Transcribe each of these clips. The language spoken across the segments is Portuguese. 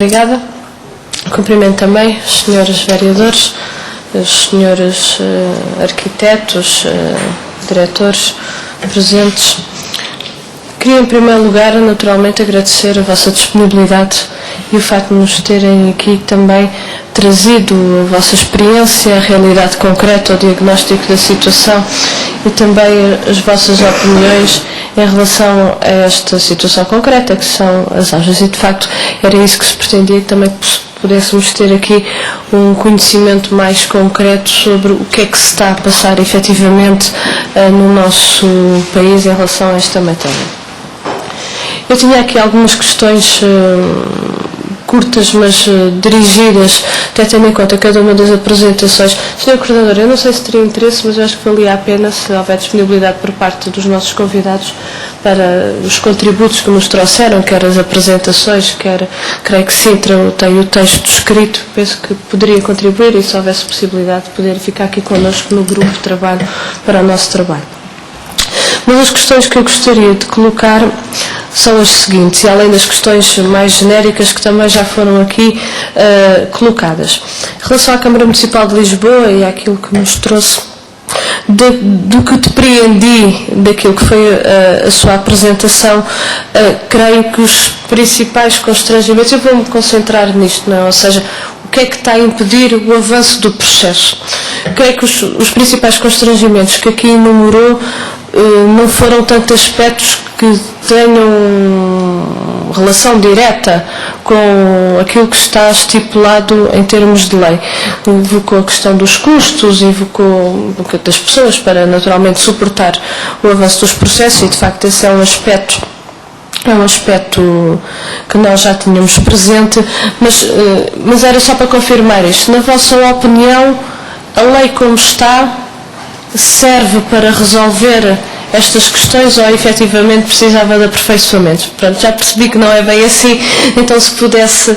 Obrigada. Cumprimento também os senhores vereadores, os senhores arquitetos, diretores presentes. Queria, em primeiro lugar, naturalmente, agradecer a vossa disponibilidade e o facto de nos terem aqui também trazido a vossa experiência, a realidade concreta, o diagnóstico da situação e também as vossas opiniões em relação a esta situação concreta, que são as aulas. E, de facto, era isso que se pretendia, que também pudéssemos ter aqui um conhecimento mais concreto sobre o que é que se está a passar efetivamente no nosso país em relação a esta matéria. Eu tinha aqui algumas questões curtas, mas dirigidas, até tendo em conta cada uma das apresentações. Sr. Coordenador, eu não sei se teria interesse, mas eu acho que valia a pena, se houver disponibilidade por parte dos nossos convidados, para os contributos que nos trouxeram, quer as apresentações, quer, creio que Sintra tem o texto escrito, penso que poderia contribuir e, se houvesse possibilidade, de poder ficar aqui connosco no grupo de trabalho para o nosso trabalho. Mas as questões que eu gostaria de colocar são as seguintes, e além das questões mais genéricas que também já foram aqui colocadas. Em relação à Câmara Municipal de Lisboa e àquilo que nos trouxe, do que depreendi daquilo que foi a sua apresentação, creio que os principais constrangimentos, eu vou-me concentrar nisto, não é? Ou seja, o que é que está a impedir o avanço do processo? Creio que os principais constrangimentos que aqui enumerou não foram tanto aspectos que tenham relação direta com aquilo que está estipulado em termos de lei. Invocou a questão dos custos, invocou das pessoas para naturalmente suportar o avanço dos processos e, de facto, esse é um aspecto que nós já tínhamos presente, mas era só para confirmar isto. Na vossa opinião, a lei como está serve para resolver estas questões ou efetivamente precisava de aperfeiçoamentos? Pronto, já percebi que não é bem assim, então se pudesse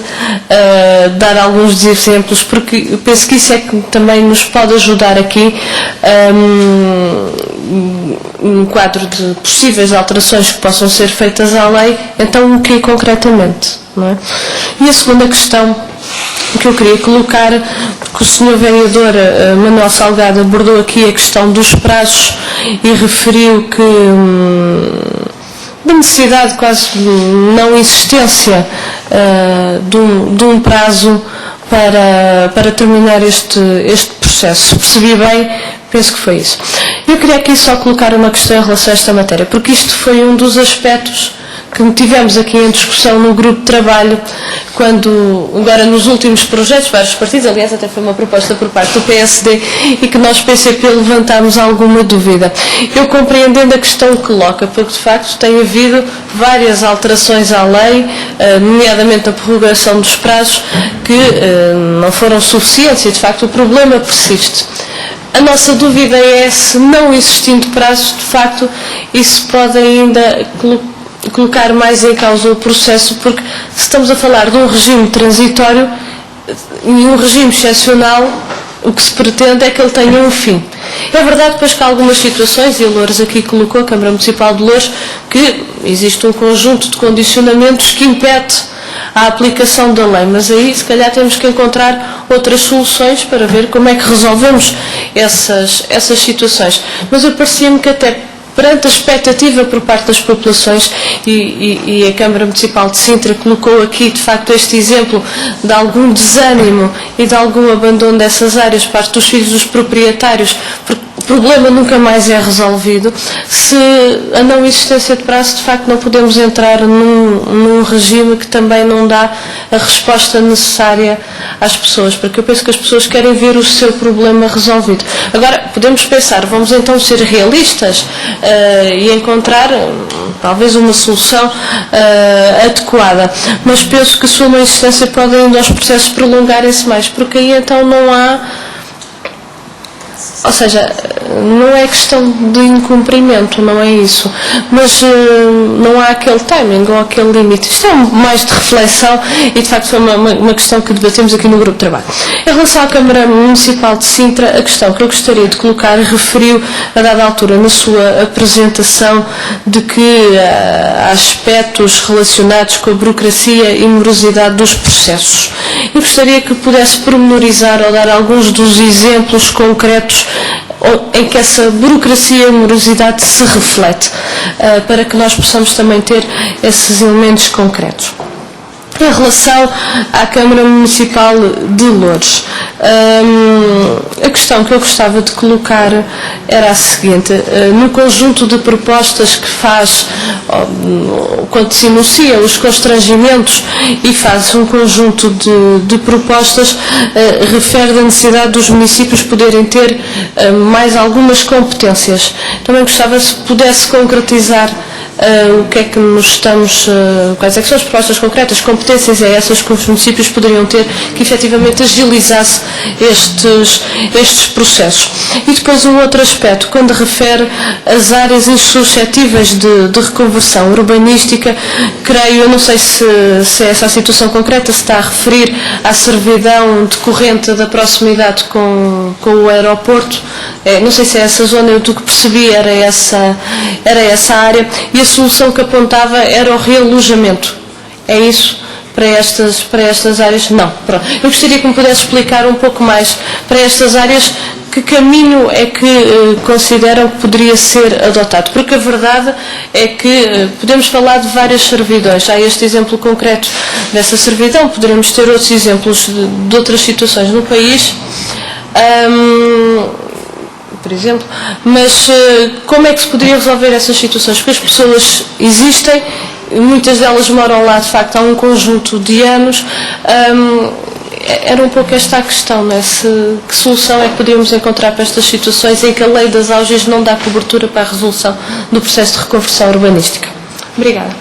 dar alguns exemplos, porque eu penso que isso é que também nos pode ajudar aqui um quadro de possíveis alterações que possam ser feitas à lei, então o que concretamente, não é? E a segunda questão que eu queria colocar, porque o Sr. Vereador Manuel Salgado abordou aqui a questão dos prazos e referiu que da necessidade quase de não existência de um prazo para terminar este processo. Se percebi bem, penso que foi isso. Eu queria aqui só colocar uma questão em relação a esta matéria, porque isto foi um dos aspectos que tivemos aqui em discussão no grupo de trabalho, quando, agora nos últimos projetos, vários partidos, aliás até foi uma proposta por parte do PSD, e que nós, PCP, levantámos alguma dúvida. Eu compreendendo a questão que coloca, porque de facto tem havido várias alterações à lei, nomeadamente a prorrogação dos prazos, que não foram suficientes e de facto o problema persiste. A nossa dúvida é se, não existindo prazos, de facto, isso pode ainda colocar mais em causa o processo, porque se estamos a falar de um regime transitório e um regime excepcional, o que se pretende é que ele tenha um fim. É verdade, pois, que há algumas situações, e a Loures aqui colocou, a Câmara Municipal de Loures, que existe um conjunto de condicionamentos que impede a aplicação da lei, mas aí se calhar temos que encontrar outras soluções para ver como é que resolvemos essas situações. Mas eu parecia-me que até perante a expectativa por parte das populações, e a Câmara Municipal de Sintra colocou aqui de facto este exemplo de algum desânimo e de algum abandono dessas áreas por parte dos filhos dos proprietários, porque o problema nunca mais é resolvido. Se a não existência de prazo, de facto não podemos entrar num regime que também não dá a resposta necessária às pessoas, porque eu penso que as pessoas querem ver o seu problema resolvido. Agora, podemos pensar, vamos então ser realistas e encontrar talvez uma solução adequada, mas penso que a sua não existência pode ainda os processos prolongarem-se mais, porque aí então não há Ou seja, não é questão de incumprimento, não é isso, mas não há aquele timing ou aquele limite. Isto é mais de reflexão e de facto foi uma questão que debatemos aqui no grupo de trabalho. Em relação à Câmara Municipal de Sintra, a questão que eu gostaria de colocar referiu a dada altura na sua apresentação de que há aspectos relacionados com a burocracia e morosidade dos processos. Eu gostaria que pudesse pormenorizar ou dar alguns dos exemplos concretos em que essa burocracia e morosidade se reflete, para que nós possamos também ter esses elementos concretos. Em relação à Câmara Municipal de Loures, a questão que eu gostava de colocar era a seguinte: no conjunto de propostas que faz, quando se enuncia os constrangimentos e faz um conjunto de propostas, refere da necessidade dos municípios poderem ter mais algumas competências. Também gostava se pudesse concretizar o que é que nos estamos, quais é que são as propostas concretas, competências é essas que os municípios poderiam ter que efetivamente agilizasse estes processos. E depois um outro aspecto, quando refere as áreas insuscetíveis de reconversão urbanística, creio, eu não sei se é essa a situação concreta, se está a referir à servidão decorrente da proximidade com o aeroporto, não sei se é essa zona, eu do que percebi era essa área, e a solução que apontava era o realojamento. É isso? Para estas áreas? Não. Pronto. Eu gostaria que me pudesse explicar um pouco mais para estas áreas que caminho é que consideram que poderia ser adotado. Porque a verdade é que podemos falar de várias servidões. Há este exemplo concreto dessa servidão, poderemos ter outros exemplos de outras situações no país. Por exemplo, mas como é que se poderia resolver essas situações? Porque as pessoas existem, muitas delas moram lá de facto há um conjunto de anos, era um pouco esta a questão, não é? Que solução é que poderíamos encontrar para estas situações em que a lei das auges não dá cobertura para a resolução do processo de reconversão urbanística? Obrigada.